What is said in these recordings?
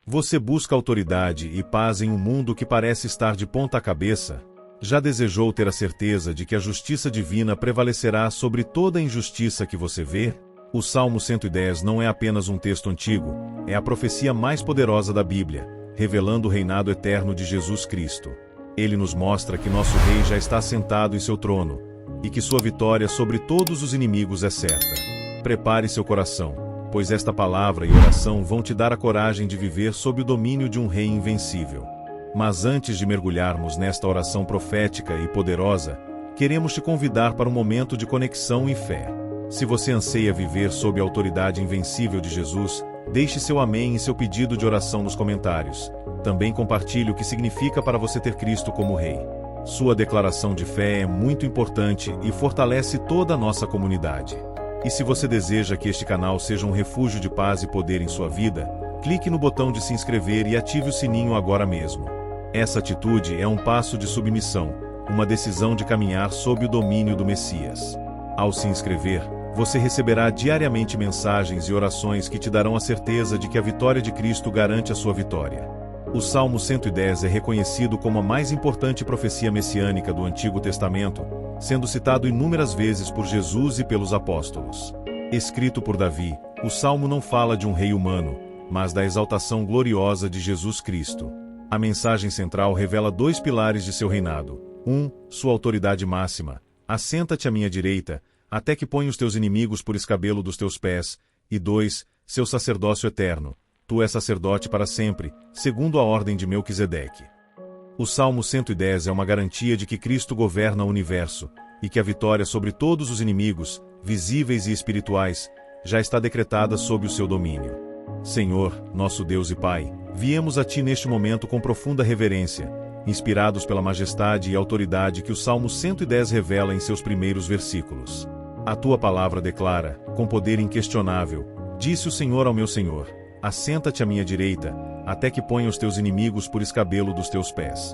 Você busca autoridade e paz em um mundo que parece estar de ponta cabeça? Já desejou ter a certeza de que a justiça divina prevalecerá sobre toda a injustiça que você vê? O Salmo 110 não é apenas um texto antigo, é a profecia mais poderosa da Bíblia, revelando o reinado eterno de Jesus Cristo. Ele nos mostra que nosso Rei já está sentado em seu trono, e que sua vitória sobre todos os inimigos é certa. Prepare seu coração, pois esta palavra e oração vão te dar a coragem de viver sob o domínio de um Rei invencível. Mas antes de mergulharmos nesta oração profética e poderosa, queremos te convidar para um momento de conexão e fé. Se você anseia viver sob a autoridade invencível de Jesus, deixe seu amém e seu pedido de oração nos comentários. Também compartilhe o que significa para você ter Cristo como Rei. Sua declaração de fé é muito importante e fortalece toda a nossa comunidade. E se você deseja que este canal seja um refúgio de paz e poder em sua vida, clique no botão de se inscrever e ative o sininho agora mesmo. Essa atitude é um passo de submissão, uma decisão de caminhar sob o domínio do Messias. Ao se inscrever, você receberá diariamente mensagens e orações que te darão a certeza de que a vitória de Cristo garante a sua vitória. O Salmo 110 é reconhecido como a mais importante profecia messiânica do Antigo Testamento, sendo citado inúmeras vezes por Jesus e pelos apóstolos. Escrito por Davi, o Salmo não fala de um rei humano, mas da exaltação gloriosa de Jesus Cristo. A mensagem central revela dois pilares de seu reinado. 1. Sua autoridade máxima. Assenta-te à minha direita, até que ponha os teus inimigos por escabelo dos teus pés. E 2. Seu sacerdócio eterno. Tu és sacerdote para sempre, segundo a ordem de Melquisedeque. O Salmo 110 é uma garantia de que Cristo governa o universo, e que a vitória sobre todos os inimigos, visíveis e espirituais, já está decretada sob o seu domínio. Senhor, nosso Deus e Pai, viemos a Ti neste momento com profunda reverência, inspirados pela majestade e autoridade que o Salmo 110 revela em seus primeiros versículos. A Tua palavra declara, com poder inquestionável, disse o Senhor ao meu Senhor, assenta-te à minha direita, até que ponha os teus inimigos por escabelo dos teus pés.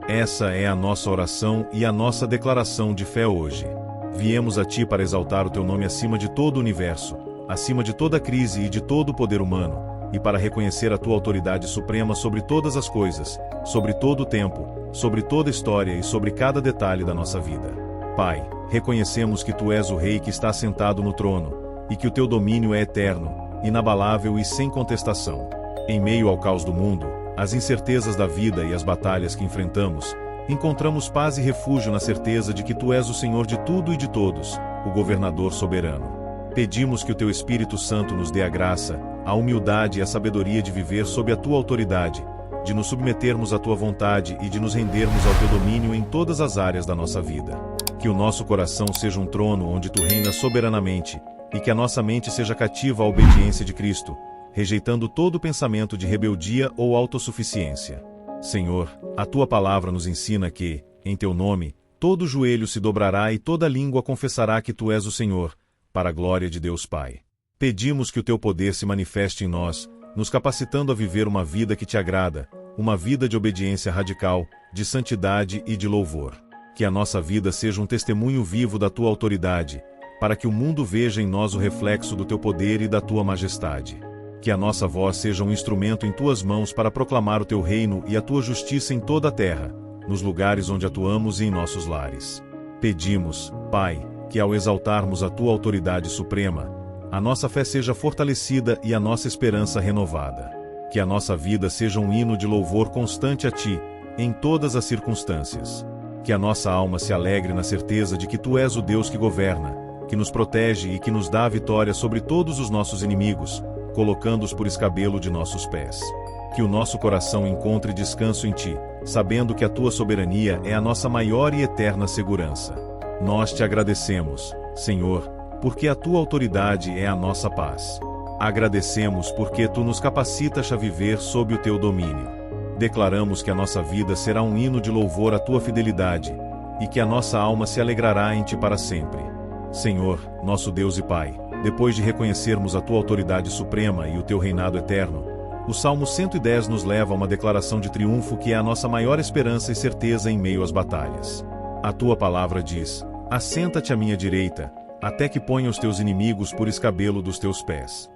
Essa é a nossa oração e a nossa declaração de fé hoje. Viemos a Ti para exaltar o Teu nome acima de todo o universo, acima de toda crise e de todo o poder humano, e para reconhecer a Tua autoridade suprema sobre todas as coisas, sobre todo o tempo, sobre toda a história e sobre cada detalhe da nossa vida. Pai, reconhecemos que Tu és o Rei que está sentado no trono, e que o Teu domínio é eterno, inabalável e sem contestação. Em meio ao caos do mundo, as incertezas da vida e as batalhas que enfrentamos, encontramos paz e refúgio na certeza de que Tu és o Senhor de tudo e de todos, o governador soberano. Pedimos que o Teu Espírito Santo nos dê a graça, a humildade e a sabedoria de viver sob a Tua autoridade, de nos submetermos à Tua vontade e de nos rendermos ao Teu domínio em todas as áreas da nossa vida. Que o nosso coração seja um trono onde Tu reinas soberanamente, e que a nossa mente seja cativa à obediência de Cristo, rejeitando todo pensamento de rebeldia ou autossuficiência. Senhor, a Tua palavra nos ensina que, em Teu nome, todo joelho se dobrará e toda língua confessará que Tu és o Senhor, para a glória de Deus Pai. Pedimos que o Teu poder se manifeste em nós, nos capacitando a viver uma vida que Te agrada, uma vida de obediência radical, de santidade e de louvor. Que a nossa vida seja um testemunho vivo da Tua autoridade, para que o mundo veja em nós o reflexo do Teu poder e da Tua majestade. Que a nossa voz seja um instrumento em Tuas mãos para proclamar o Teu reino e a Tua justiça em toda a terra, nos lugares onde atuamos e em nossos lares. Pedimos, Pai, que ao exaltarmos a Tua autoridade suprema, a nossa fé seja fortalecida e a nossa esperança renovada. Que a nossa vida seja um hino de louvor constante a Ti, em todas as circunstâncias. Que a nossa alma se alegre na certeza de que Tu és o Deus que governa, que nos protege e que nos dá a vitória sobre todos os nossos inimigos, colocando-os por escabelo de nossos pés. Que o nosso coração encontre descanso em Ti, sabendo que a Tua soberania é a nossa maior e eterna segurança. Nós Te agradecemos, Senhor, porque a Tua autoridade é a nossa paz. Agradecemos porque Tu nos capacitas a viver sob o Teu domínio. Declaramos que a nossa vida será um hino de louvor à Tua fidelidade, e que a nossa alma se alegrará em Ti para sempre. Senhor, nosso Deus e Pai, depois de reconhecermos a Tua autoridade suprema e o Teu reinado eterno, o Salmo 110 nos leva a uma declaração de triunfo que é a nossa maior esperança e certeza em meio às batalhas. A Tua palavra diz, assenta-te à minha direita, até que ponha os Teus inimigos por escabelo dos Teus pés.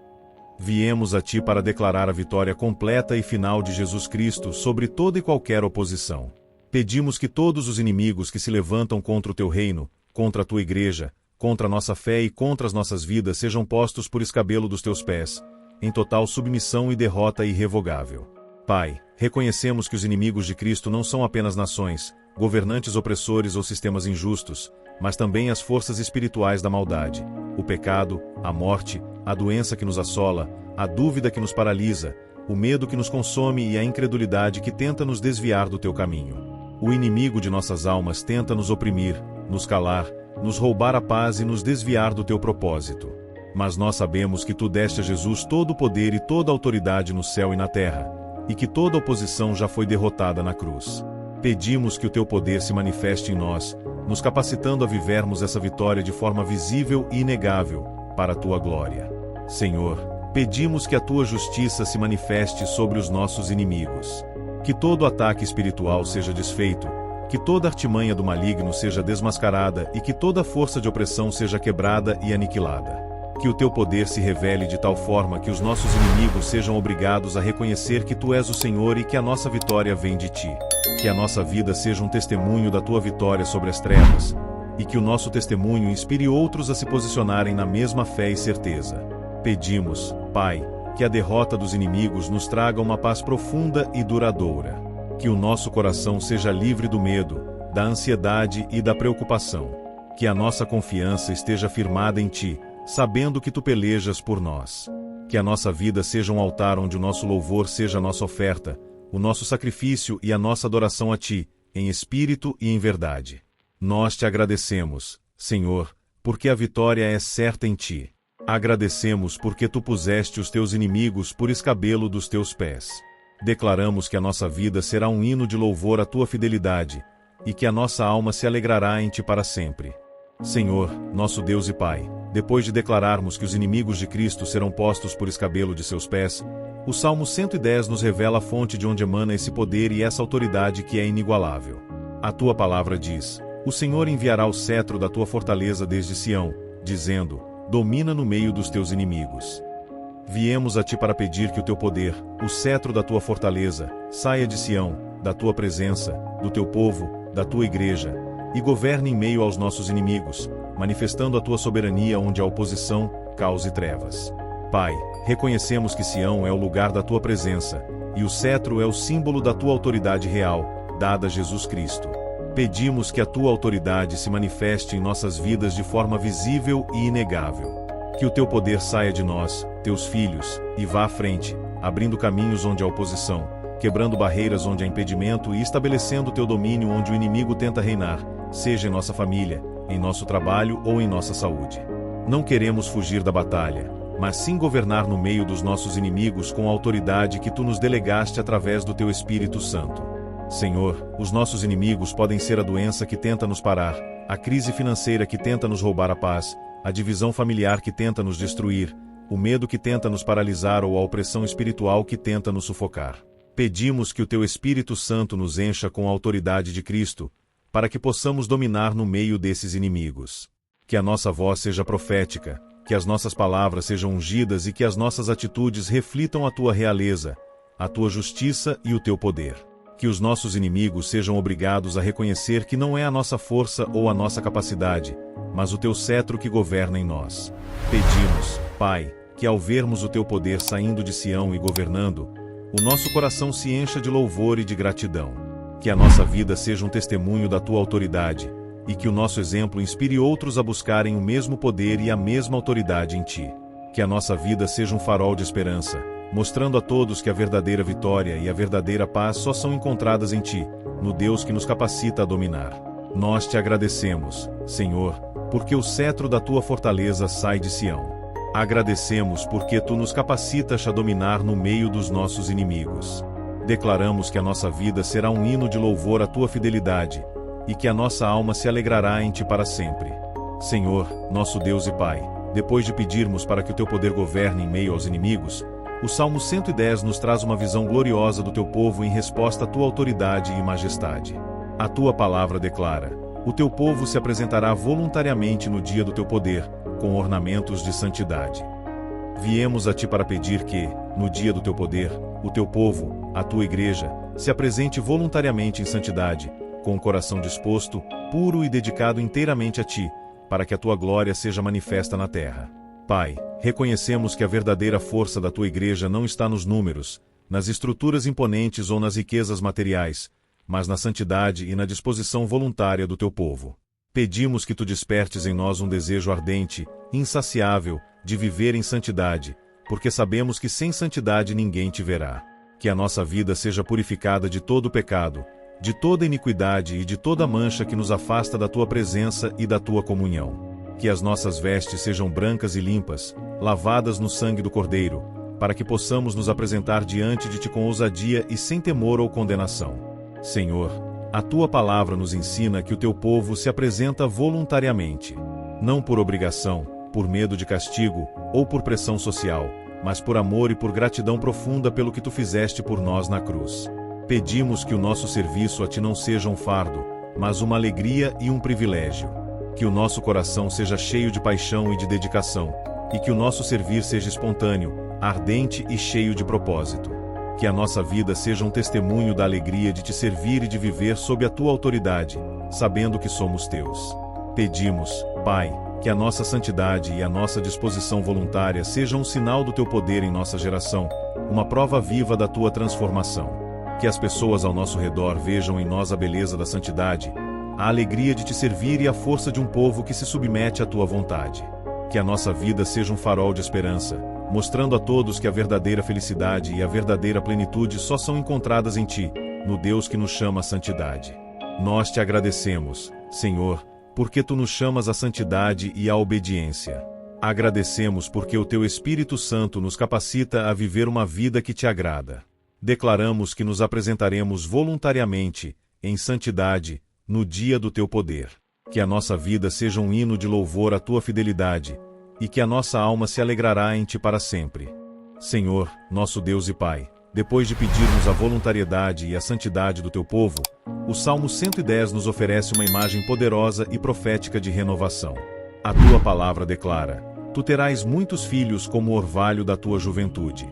Viemos a ti para declarar a vitória completa e final de Jesus Cristo sobre toda e qualquer oposição. Pedimos que todos os inimigos que se levantam contra o teu reino, contra a tua igreja, contra a nossa fé e contra as nossas vidas sejam postos por escabelo dos teus pés, em total submissão e derrota irrevogável. Pai, reconhecemos que os inimigos de Cristo não são apenas nações, governantes opressores ou sistemas injustos, mas também as forças espirituais da maldade, o pecado, a morte, a doença que nos assola, a dúvida que nos paralisa, o medo que nos consome e a incredulidade que tenta nos desviar do teu caminho. O inimigo de nossas almas tenta nos oprimir, nos calar, nos roubar a paz e nos desviar do teu propósito. Mas nós sabemos que tu deste a Jesus todo o poder e toda a autoridade no céu e na terra, e que toda oposição já foi derrotada na cruz. Pedimos que o teu poder se manifeste em nós, nos capacitando a vivermos essa vitória de forma visível e inegável, para a tua glória. Senhor, pedimos que a tua justiça se manifeste sobre os nossos inimigos. Que todo ataque espiritual seja desfeito, que toda artimanha do maligno seja desmascarada e que toda força de opressão seja quebrada e aniquilada. Que o teu poder se revele de tal forma que os nossos inimigos sejam obrigados a reconhecer que tu és o Senhor e que a nossa vitória vem de ti. Que a nossa vida seja um testemunho da tua vitória sobre as trevas, e que o nosso testemunho inspire outros a se posicionarem na mesma fé e certeza. Pedimos, Pai, que a derrota dos inimigos nos traga uma paz profunda e duradoura. Que o nosso coração seja livre do medo, da ansiedade e da preocupação. Que a nossa confiança esteja firmada em ti, sabendo que tu pelejas por nós. Que a nossa vida seja um altar onde o nosso louvor seja a nossa oferta, o nosso sacrifício e a nossa adoração a ti, em espírito e em verdade. Nós te agradecemos, Senhor, porque a vitória é certa em ti. Agradecemos porque tu puseste os teus inimigos por escabelo dos teus pés. Declaramos que a nossa vida será um hino de louvor à tua fidelidade, e que a nossa alma se alegrará em ti para sempre. Senhor, nosso Deus e Pai, depois de declararmos que os inimigos de Cristo serão postos por escabelo de seus pés, o Salmo 110 nos revela a fonte de onde emana esse poder e essa autoridade que é inigualável. A tua palavra diz: o Senhor enviará o cetro da tua fortaleza desde Sião, dizendo: domina no meio dos teus inimigos. Viemos a ti para pedir que o teu poder, o cetro da tua fortaleza, saia de Sião, da tua presença, do teu povo, da tua igreja, e governe em meio aos nossos inimigos, manifestando a tua soberania onde há oposição, caos e trevas. Pai, reconhecemos que Sião é o lugar da tua presença, e o cetro é o símbolo da tua autoridade real, dada a Jesus Cristo. Pedimos que a tua autoridade se manifeste em nossas vidas de forma visível e inegável. Que o teu poder saia de nós, teus filhos, e vá à frente, abrindo caminhos onde há oposição, quebrando barreiras onde há impedimento e estabelecendo o teu domínio onde o inimigo tenta reinar, seja em nossa família, em nosso trabalho ou em nossa saúde. Não queremos fugir da batalha, mas sim governar no meio dos nossos inimigos com a autoridade que tu nos delegaste através do teu Espírito Santo. Senhor, os nossos inimigos podem ser a doença que tenta nos parar, a crise financeira que tenta nos roubar a paz, a divisão familiar que tenta nos destruir, o medo que tenta nos paralisar ou a opressão espiritual que tenta nos sufocar. Pedimos que o teu Espírito Santo nos encha com a autoridade de Cristo, para que possamos dominar no meio desses inimigos. Que a nossa voz seja profética, que as nossas palavras sejam ungidas e que as nossas atitudes reflitam a tua realeza, a tua justiça e o teu poder. Que os nossos inimigos sejam obrigados a reconhecer que não é a nossa força ou a nossa capacidade, mas o teu cetro que governa em nós. Pedimos, Pai, que ao vermos o teu poder saindo de Sião e governando, o nosso coração se encha de louvor e de gratidão. Que a nossa vida seja um testemunho da tua autoridade, e que o nosso exemplo inspire outros a buscarem o mesmo poder e a mesma autoridade em ti. Que a nossa vida seja um farol de esperança, mostrando a todos que a verdadeira vitória e a verdadeira paz só são encontradas em ti, no Deus que nos capacita a dominar. Nós te agradecemos, Senhor, porque o cetro da tua fortaleza sai de Sião. Agradecemos porque tu nos capacitas a dominar no meio dos nossos inimigos. Declaramos que a nossa vida será um hino de louvor à tua fidelidade, e que a nossa alma se alegrará em ti para sempre. Senhor, nosso Deus e Pai, depois de pedirmos para que o teu poder governe em meio aos inimigos, o Salmo 110 nos traz uma visão gloriosa do teu povo em resposta à tua autoridade e majestade. A tua palavra declara: o teu povo se apresentará voluntariamente no dia do teu poder, com ornamentos de santidade. Viemos a ti para pedir que, no dia do teu poder, o teu povo, a tua igreja, se apresente voluntariamente em santidade, com o coração disposto, puro e dedicado inteiramente a ti, para que a tua glória seja manifesta na terra. Pai, reconhecemos que a verdadeira força da tua igreja não está nos números, nas estruturas imponentes ou nas riquezas materiais, mas na santidade e na disposição voluntária do teu povo. Pedimos que tu despertes em nós um desejo ardente, insaciável, de viver em santidade, porque sabemos que sem santidade ninguém te verá. Que a nossa vida seja purificada de todo o pecado, de toda iniquidade e de toda mancha que nos afasta da tua presença e da tua comunhão. Que as nossas vestes sejam brancas e limpas, lavadas no sangue do Cordeiro, para que possamos nos apresentar diante de ti com ousadia e sem temor ou condenação. Senhor, a tua palavra nos ensina que o teu povo se apresenta voluntariamente, não por obrigação, por medo de castigo ou por pressão social, mas por amor e por gratidão profunda pelo que tu fizeste por nós na cruz. Pedimos que o nosso serviço a ti não seja um fardo, mas uma alegria e um privilégio. Que o nosso coração seja cheio de paixão e de dedicação, e que o nosso servir seja espontâneo, ardente e cheio de propósito. Que a nossa vida seja um testemunho da alegria de te servir e de viver sob a tua autoridade, sabendo que somos teus. Pedimos, Pai, que a nossa santidade e a nossa disposição voluntária sejam um sinal do teu poder em nossa geração, uma prova viva da tua transformação. Que as pessoas ao nosso redor vejam em nós a beleza da santidade, a alegria de te servir e a força de um povo que se submete à tua vontade. Que a nossa vida seja um farol de esperança, mostrando a todos que a verdadeira felicidade e a verdadeira plenitude só são encontradas em ti, no Deus que nos chama à santidade. Nós te agradecemos, Senhor, porque tu nos chamas à santidade e à obediência. Agradecemos porque o teu Espírito Santo nos capacita a viver uma vida que te agrada. Declaramos que nos apresentaremos voluntariamente, em santidade, no dia do teu poder. Que a nossa vida seja um hino de louvor à tua fidelidade, e que a nossa alma se alegrará em ti para sempre. Senhor, nosso Deus e Pai, depois de pedirmos a voluntariedade e a santidade do teu povo, o Salmo 110 nos oferece uma imagem poderosa e profética de renovação. A tua palavra declara: tu terás muitos filhos como o orvalho da tua juventude.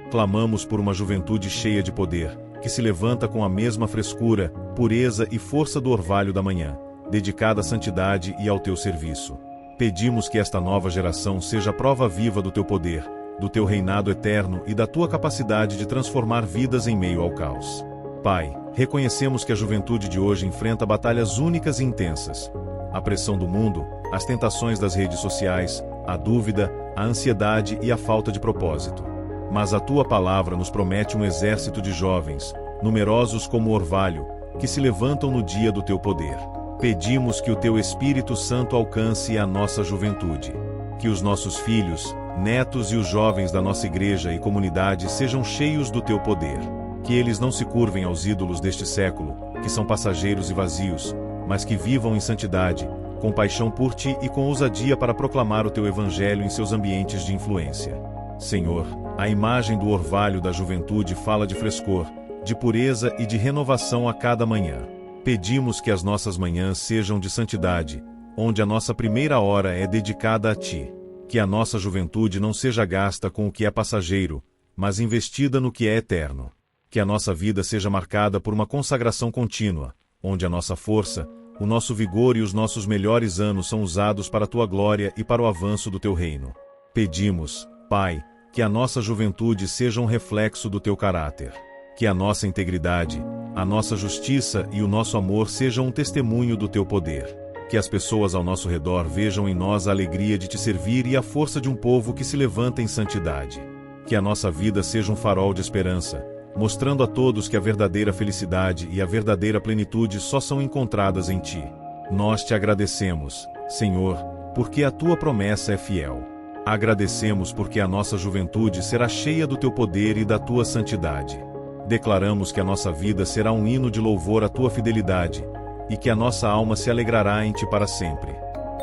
Clamamos por uma juventude cheia de poder, que se levanta com a mesma frescura, pureza e força do orvalho da manhã, dedicada à santidade e ao teu serviço. Pedimos que esta nova geração seja a prova viva do teu poder, do teu reinado eterno e da tua capacidade de transformar vidas em meio ao caos. Pai, reconhecemos que a juventude de hoje enfrenta batalhas únicas e intensas. A pressão do mundo, as tentações das redes sociais, a dúvida, a ansiedade e a falta de propósito. Mas a tua palavra nos promete um exército de jovens, numerosos como o orvalho, que se levantam no dia do teu poder. Pedimos que o teu Espírito Santo alcance a nossa juventude. Que os nossos filhos, netos e os jovens da nossa igreja e comunidade sejam cheios do teu poder. Que eles não se curvem aos ídolos deste século, que são passageiros e vazios, mas que vivam em santidade, com paixão por ti e com ousadia para proclamar o teu evangelho em seus ambientes de influência. Senhor, a imagem do orvalho da juventude fala de frescor, de pureza e de renovação a cada manhã. Pedimos que as nossas manhãs sejam de santidade, onde a nossa primeira hora é dedicada a ti. Que a nossa juventude não seja gasta com o que é passageiro, mas investida no que é eterno. Que a nossa vida seja marcada por uma consagração contínua, onde a nossa força, o nosso vigor e os nossos melhores anos são usados para a tua glória e para o avanço do teu reino. Pedimos, Pai, que a nossa juventude seja um reflexo do teu caráter. Que a nossa integridade, a nossa justiça e o nosso amor sejam um testemunho do teu poder. Que as pessoas ao nosso redor vejam em nós a alegria de te servir e a força de um povo que se levanta em santidade. Que a nossa vida seja um farol de esperança, mostrando a todos que a verdadeira felicidade e a verdadeira plenitude só são encontradas em ti. Nós te agradecemos, Senhor, porque a tua promessa é fiel. Agradecemos porque a nossa juventude será cheia do teu poder e da tua santidade. Declaramos que a nossa vida será um hino de louvor à tua fidelidade, e que a nossa alma se alegrará em ti para sempre.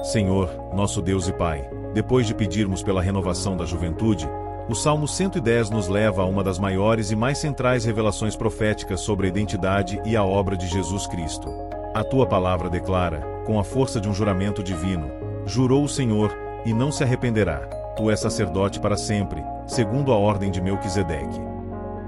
Senhor, nosso Deus e Pai, depois de pedirmos pela renovação da juventude, o Salmo 110 nos leva a uma das maiores e mais centrais revelações proféticas sobre a identidade e a obra de Jesus Cristo. A tua palavra declara, com a força de um juramento divino: jurou o Senhor, e não se arrependerá, tu és sacerdote para sempre, segundo a ordem de Melquisedeque.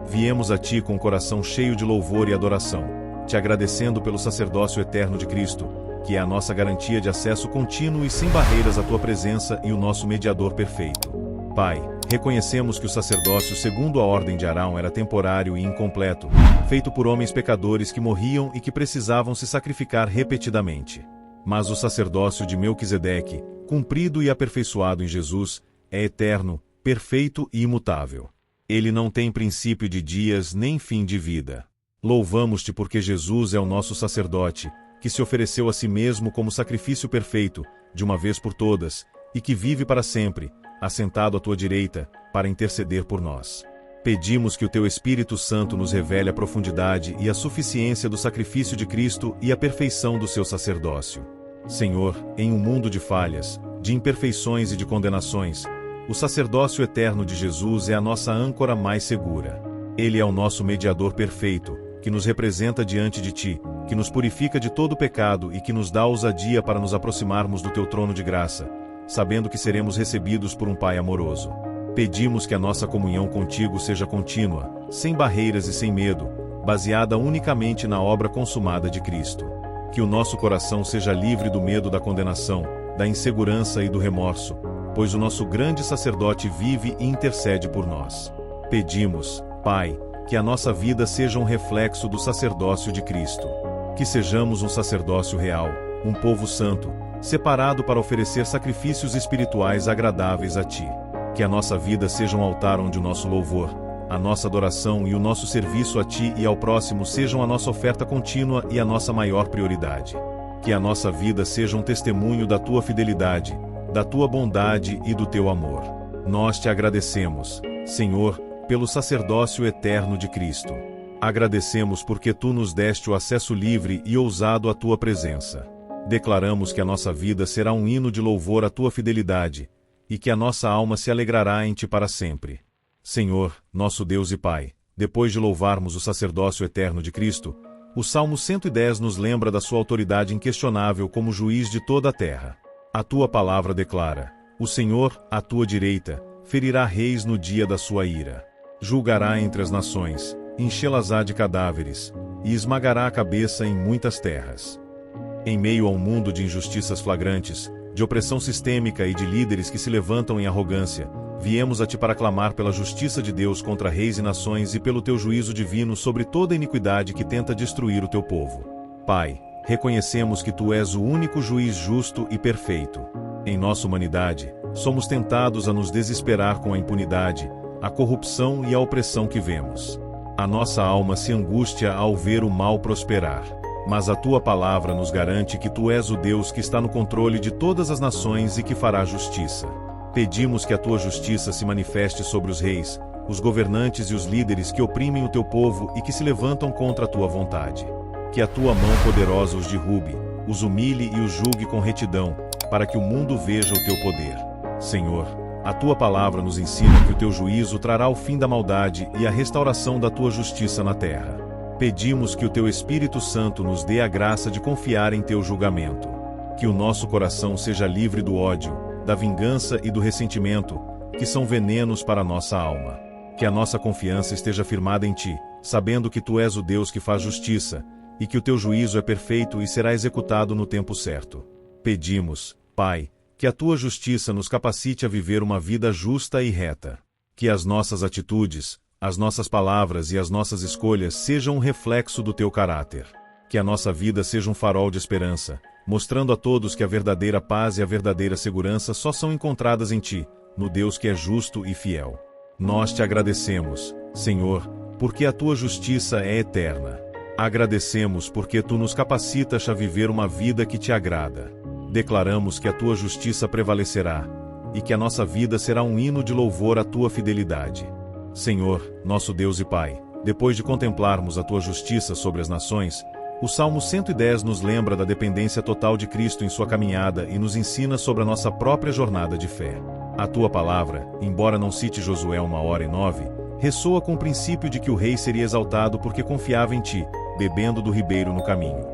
Viemos a ti com o coração cheio de louvor e adoração, te agradecendo pelo sacerdócio eterno de Cristo, que é a nossa garantia de acesso contínuo e sem barreiras à tua presença e o nosso mediador perfeito. Pai, reconhecemos que o sacerdócio segundo a ordem de Arão era temporário e incompleto, feito por homens pecadores que morriam e que precisavam se sacrificar repetidamente. Mas o sacerdócio de Melquisedeque, cumprido e aperfeiçoado em Jesus, é eterno, perfeito e imutável. Ele não tem princípio de dias nem fim de vida. Louvamos-te porque Jesus é o nosso sacerdote, que se ofereceu a si mesmo como sacrifício perfeito, de uma vez por todas, e que vive para sempre, assentado à tua direita, para interceder por nós. Pedimos que o teu Espírito Santo nos revele a profundidade e a suficiência do sacrifício de Cristo e a perfeição do seu sacerdócio. Senhor, em um mundo de falhas, de imperfeições e de condenações, o sacerdócio eterno de Jesus é a nossa âncora mais segura. Ele é o nosso mediador perfeito, que nos representa diante de ti, que nos purifica de todo pecado e que nos dá ousadia para nos aproximarmos do teu trono de graça, sabendo que seremos recebidos por um Pai amoroso. Pedimos que a nossa comunhão contigo seja contínua, sem barreiras e sem medo, baseada unicamente na obra consumada de Cristo. Que o nosso coração seja livre do medo da condenação, da insegurança e do remorso, pois o nosso grande sacerdote vive e intercede por nós. Pedimos, Pai, que a nossa vida seja um reflexo do sacerdócio de Cristo. Que sejamos um sacerdócio real, um povo santo, separado para oferecer sacrifícios espirituais agradáveis a ti. Que a nossa vida seja um altar onde o nosso louvor, a nossa adoração e o nosso serviço a ti e ao próximo sejam a nossa oferta contínua e a nossa maior prioridade. Que a nossa vida seja um testemunho da tua fidelidade, da tua bondade e do teu amor. Nós te agradecemos, Senhor, pelo sacerdócio eterno de Cristo. Agradecemos porque tu nos deste o acesso livre e ousado à tua presença. Declaramos que a nossa vida será um hino de louvor à tua fidelidade, e que a nossa alma se alegrará em ti para sempre. Senhor, nosso Deus e Pai, depois de louvarmos o sacerdócio eterno de Cristo, o Salmo 110 nos lembra da sua autoridade inquestionável como juiz de toda a terra. A tua palavra declara: o Senhor, à tua direita, ferirá reis no dia da sua ira. Julgará entre as nações, enchê-las-á de cadáveres, e esmagará a cabeça em muitas terras. Em meio a um mundo de injustiças flagrantes, de opressão sistêmica e de líderes que se levantam em arrogância, viemos a ti para clamar pela justiça de Deus contra reis e nações e pelo teu juízo divino sobre toda iniquidade que tenta destruir o teu povo. Pai, reconhecemos que tu és o único juiz justo e perfeito. Em nossa humanidade, somos tentados a nos desesperar com a impunidade, a corrupção e a opressão que vemos. A nossa alma se angustia ao ver o mal prosperar. Mas a tua palavra nos garante que tu és o Deus que está no controle de todas as nações e que fará justiça. Pedimos que a tua justiça se manifeste sobre os reis, os governantes e os líderes que oprimem o teu povo e que se levantam contra a tua vontade. Que a tua mão poderosa os derrube, os humilhe e os julgue com retidão, para que o mundo veja o teu poder. Senhor, a tua palavra nos ensina que o teu juízo trará o fim da maldade e a restauração da tua justiça na terra. Pedimos que o teu Espírito Santo nos dê a graça de confiar em teu julgamento. Que o nosso coração seja livre do ódio, da vingança e do ressentimento, que são venenos para a nossa alma. Que a nossa confiança esteja firmada em ti, sabendo que tu és o Deus que faz justiça, e que o teu juízo é perfeito e será executado no tempo certo. Pedimos, Pai, que a tua justiça nos capacite a viver uma vida justa e reta. Que as nossas atitudes, as nossas palavras e as nossas escolhas sejam um reflexo do teu caráter. Que a nossa vida seja um farol de esperança, mostrando a todos que a verdadeira paz e a verdadeira segurança só são encontradas em ti, no Deus que é justo e fiel. Nós te agradecemos, Senhor, porque a tua justiça é eterna. Agradecemos porque tu nos capacitas a viver uma vida que te agrada. Declaramos que a tua justiça prevalecerá, e que a nossa vida será um hino de louvor à tua fidelidade. Senhor, nosso Deus e Pai, depois de contemplarmos a tua justiça sobre as nações, o Salmo 110 nos lembra da dependência total de Cristo em sua caminhada e nos ensina sobre a nossa própria jornada de fé. A tua palavra, embora não cite Josué 1:9, ressoa com o princípio de que o rei seria exaltado porque confiava em ti, bebendo do ribeiro no caminho.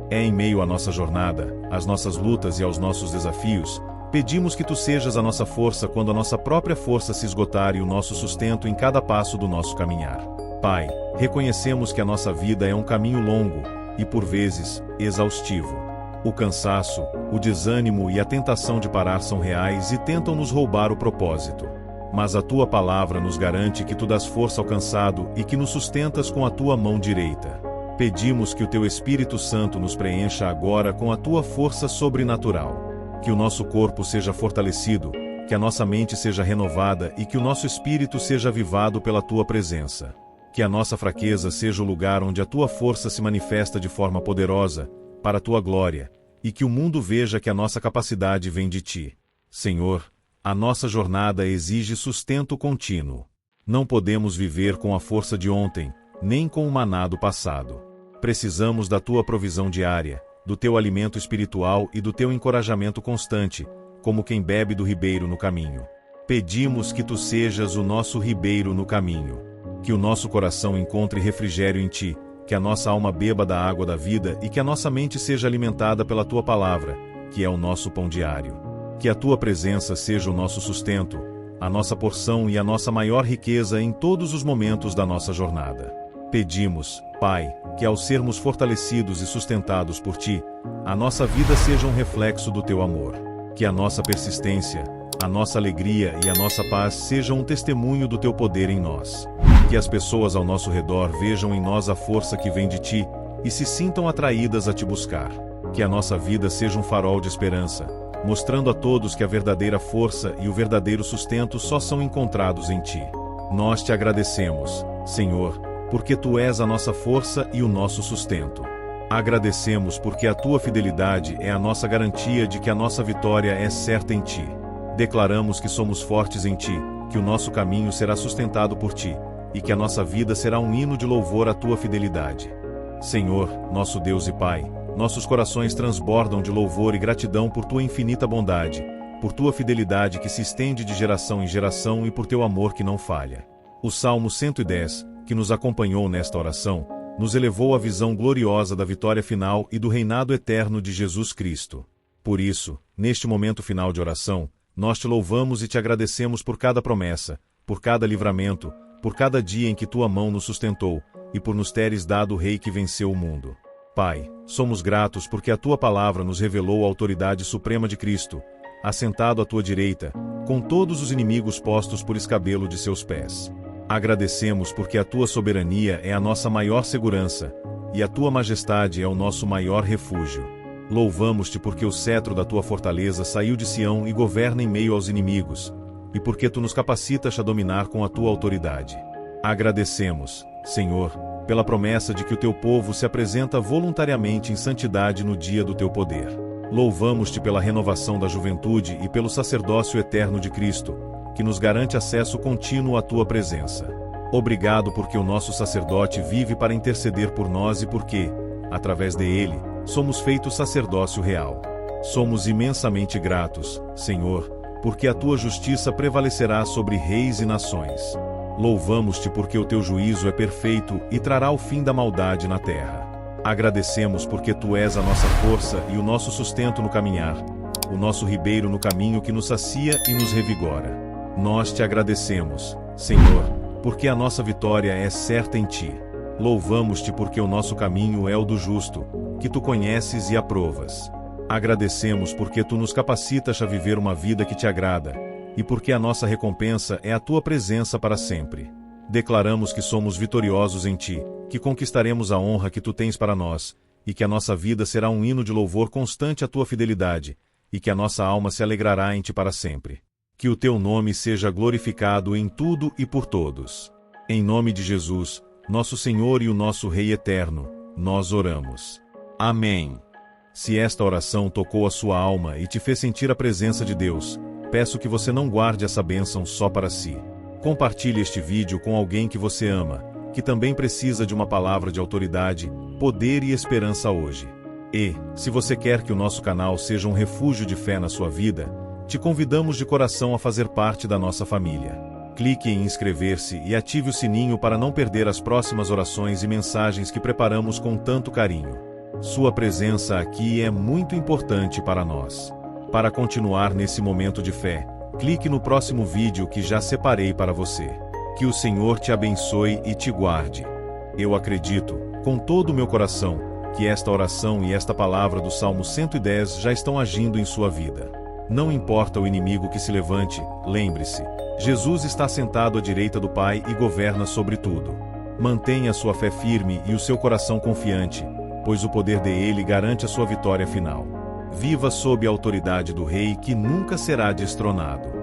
É em meio à nossa jornada, às nossas lutas e aos nossos desafios, Pedimos que tu sejas a nossa força quando a nossa própria força se esgotar e o nosso sustento em cada passo do nosso caminhar. Pai, reconhecemos que a nossa vida é um caminho longo e, por vezes, exaustivo. O cansaço, o desânimo e a tentação de parar são reais e tentam nos roubar o propósito. Mas a tua palavra nos garante que tu dás força ao cansado e que nos sustentas com a tua mão direita. Pedimos que o teu Espírito Santo nos preencha agora com a tua força sobrenatural. Que o nosso corpo seja fortalecido, que a nossa mente seja renovada e que o nosso espírito seja avivado pela tua presença. Que a nossa fraqueza seja o lugar onde a tua força se manifesta de forma poderosa, para a tua glória, e que o mundo veja que a nossa capacidade vem de ti. Senhor, a nossa jornada exige sustento contínuo. Não podemos viver com a força de ontem, nem com o maná do passado. Precisamos da tua provisão diária, do teu alimento espiritual e do teu encorajamento constante, como quem bebe do ribeiro no caminho. Pedimos que tu sejas o nosso ribeiro no caminho. Que o nosso coração encontre refrigério em ti, que a nossa alma beba da água da vida e que a nossa mente seja alimentada pela tua palavra, que é o nosso pão diário. Que a tua presença seja o nosso sustento, a nossa porção e a nossa maior riqueza em todos os momentos da nossa jornada. Pedimos, Pai, que ao sermos fortalecidos e sustentados por ti, a nossa vida seja um reflexo do teu amor. Que a nossa persistência, a nossa alegria e a nossa paz sejam um testemunho do teu poder em nós. Que as pessoas ao nosso redor vejam em nós a força que vem de ti e se sintam atraídas a te buscar. Que a nossa vida seja um farol de esperança, mostrando a todos que a verdadeira força e o verdadeiro sustento só são encontrados em ti. Nós te agradecemos, Senhor, porque tu és a nossa força e o nosso sustento. Agradecemos porque a tua fidelidade é a nossa garantia de que a nossa vitória é certa em ti. Declaramos que somos fortes em ti, que o nosso caminho será sustentado por ti, e que a nossa vida será um hino de louvor à tua fidelidade. Senhor, nosso Deus e Pai, nossos corações transbordam de louvor e gratidão por tua infinita bondade, por tua fidelidade que se estende de geração em geração e por teu amor que não falha. O Salmo 110, que nos acompanhou nesta oração, nos elevou à visão gloriosa da vitória final e do reinado eterno de Jesus Cristo. Por isso, neste momento final de oração, nós te louvamos e te agradecemos por cada promessa, por cada livramento, por cada dia em que tua mão nos sustentou, e por nos teres dado o Rei que venceu o mundo. Pai, somos gratos porque a tua palavra nos revelou a autoridade suprema de Cristo, assentado à tua direita, com todos os inimigos postos por escabelo de seus pés. Agradecemos porque a tua soberania é a nossa maior segurança, e a tua majestade é o nosso maior refúgio. Louvamos-te porque o cetro da tua fortaleza saiu de Sião e governa em meio aos inimigos, e porque tu nos capacitas a dominar com a tua autoridade. Agradecemos, Senhor, pela promessa de que o teu povo se apresenta voluntariamente em santidade no dia do teu poder. Louvamos-te pela renovação da juventude e pelo sacerdócio eterno de Cristo, que nos garante acesso contínuo à tua presença. Obrigado porque o nosso sacerdote vive para interceder por nós e porque, através dele, somos feitos sacerdócio real. Somos imensamente gratos, Senhor, porque a tua justiça prevalecerá sobre reis e nações. Louvamos-te porque o teu juízo é perfeito e trará o fim da maldade na terra. Agradecemos porque tu és a nossa força e o nosso sustento no caminhar, o nosso ribeiro no caminho que nos sacia e nos revigora. Nós te agradecemos, Senhor, porque a nossa vitória é certa em ti. Louvamos-te porque o nosso caminho é o do justo, que tu conheces e aprovas. Agradecemos porque tu nos capacitas a viver uma vida que te agrada, e porque a nossa recompensa é a tua presença para sempre. Declaramos que somos vitoriosos em ti, que conquistaremos a honra que tu tens para nós, e que a nossa vida será um hino de louvor constante à tua fidelidade, e que a nossa alma se alegrará em ti para sempre. Que o teu nome seja glorificado em tudo e por todos. Em nome de Jesus, nosso Senhor e o nosso Rei eterno, nós oramos. Amém. Se esta oração tocou a sua alma e te fez sentir a presença de Deus, peço que você não guarde essa bênção só para si. Compartilhe este vídeo com alguém que você ama, que também precisa de uma palavra de autoridade, poder e esperança hoje. E, se você quer que o nosso canal seja um refúgio de fé na sua vida, te convidamos de coração a fazer parte da nossa família. Clique em inscrever-se e ative o sininho para não perder as próximas orações e mensagens que preparamos com tanto carinho. Sua presença aqui é muito importante para nós. Para continuar nesse momento de fé, clique no próximo vídeo que já separei para você. Que o Senhor te abençoe e te guarde. Eu acredito, com todo o meu coração, que esta oração e esta palavra do Salmo 110 já estão agindo em sua vida. Não importa o inimigo que se levante, lembre-se, Jesus está sentado à direita do Pai e governa sobre tudo. Mantenha sua fé firme e o seu coração confiante, pois o poder dele garante a sua vitória final. Viva sob a autoridade do Rei que nunca será destronado.